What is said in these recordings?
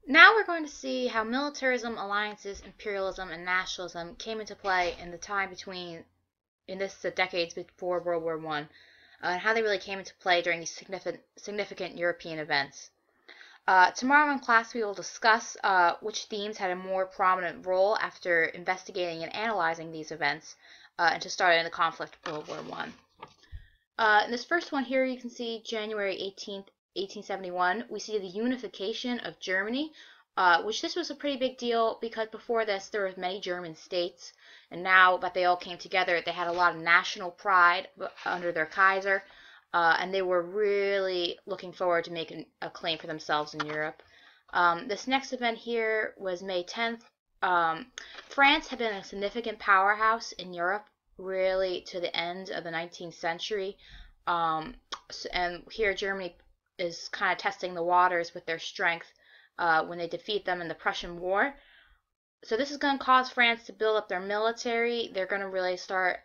Now we're going to see how militarism, alliances, imperialism, and nationalism came into play in the time between, in this the decades before World War One, and how they really came into play during these significant European events. Tomorrow in class we will discuss which themes had a more prominent role after investigating and analyzing these events and to start in the conflict of World War One. In this first one here, you can see January 18th, 1871, we see the unification of Germany, which this was a pretty big deal because before this there were many German states, and now that they all came together, they had a lot of national pride under their Kaiser, and they were really looking forward to making a claim for themselves in Europe. This next event here was May 10th. France had been a significant powerhouse in Europe really to the end of the 19th century. And here Germany is kind of testing the waters with their strength when they defeat them in the Prussian War. So this is going to cause France to build up their military. They're going to really start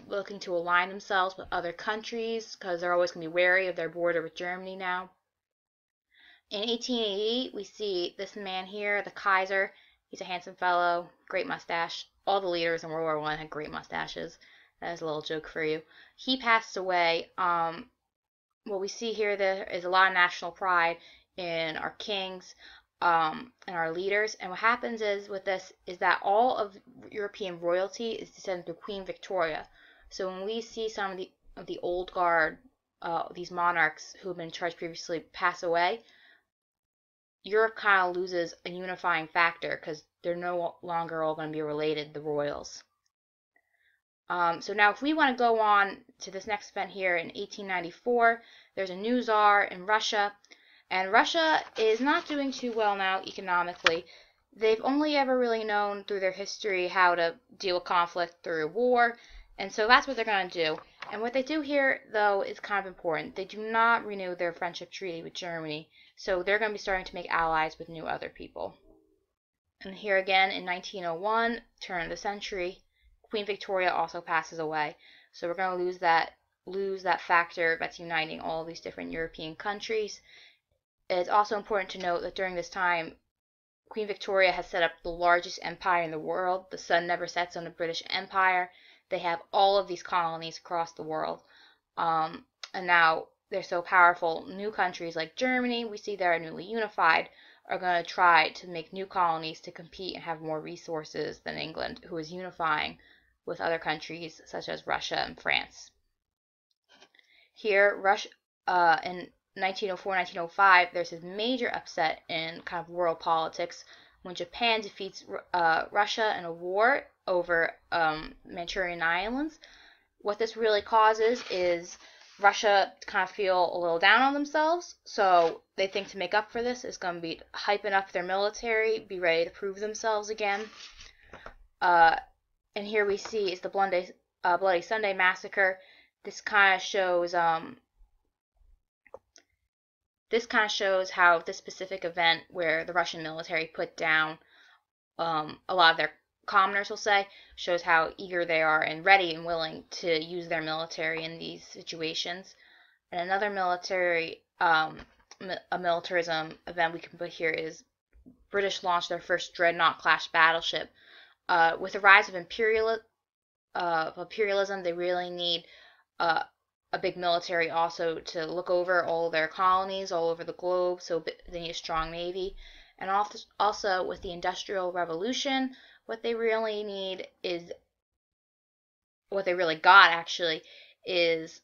looking to align themselves with other countries because they're always going to be wary of their border with Germany now. In 1888, we see this man here, the Kaiser. He's a handsome fellow, great mustache. All the leaders in World War I had great mustaches. That is a little joke for you. He passed away. What we see here, there is a lot of national pride in our kings and our leaders. And what happens is with this is that all of European royalty is descended through Queen Victoria. So when we see some of the old guard, these monarchs who have been in charge previously pass away, Europe kind of loses a unifying factor because they're no longer all going to be related, the royals. So now if we want to go on to this next event here in 1894, there's a new czar in Russia, and Russia is not doing too well now economically. They've only ever really known through their history how to deal with conflict through war, and so that's what they're going to do. And what they do here, though, is kind of important. They do not renew their friendship treaty with Germany, so they're going to be starting to make allies with new other people. And here again in 1901, turn of the century, Queen Victoria also passes away. So we're going to lose that factor that's uniting all these different European countries. It's also important to note that during this time, Queen Victoria has set up the largest empire in the world. The sun never sets on the British Empire. They have all of these colonies across the world. And now they're so powerful. New countries like Germany, we see they're newly unified, are going to try to make new colonies to compete and have more resources than England, who is unifying with other countries such as Russia and France. Here, Russia, in 1904, 1905, there's this major upset in kind of world politics when Japan defeats Russia in a war over Manchurian Islands. What this really causes is Russia kind of feel a little down on themselves, so they think to make up for this is going to be hyping up their military, be ready to prove themselves again. And here we see is the Bloody Sunday massacre. This kind of shows how this specific event where the Russian military put down a lot of their commoners, will say, shows how eager they are and ready and willing to use their military in these situations. And another militarism event we can put here is British launched their first dreadnought class battleship. With the rise of imperialism, they really need a big military also to look over all their colonies all over the globe, so they need a strong navy. And also with the Industrial Revolution, what they really need is, what they really got actually, is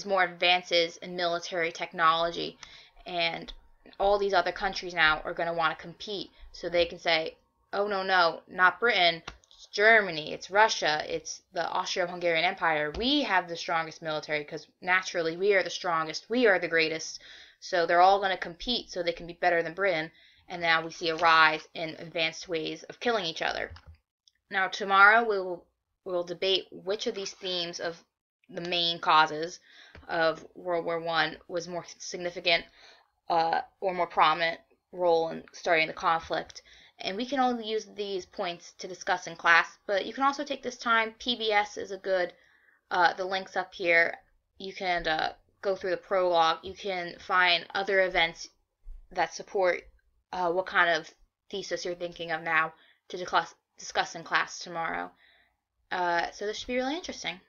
more advances in military technology. And all these other countries now are going to want to compete, so they can say, oh no, not Britain, it's Germany, it's Russia, it's the Austro-Hungarian Empire. We have the strongest military because naturally we are the strongest, we are the greatest. So they're all going to compete so they can be better than Britain, and now we see a rise in advanced ways of killing each other. Now tomorrow we'll debate which of these themes of the main causes of World War I was more significant or more prominent role in starting the conflict. And we can only use these points to discuss in class, but you can also take this time. PBS is a good, the links up here. You can go through the prologue. You can find other events that support what kind of thesis you're thinking of now to discuss in class tomorrow. So this should be really interesting.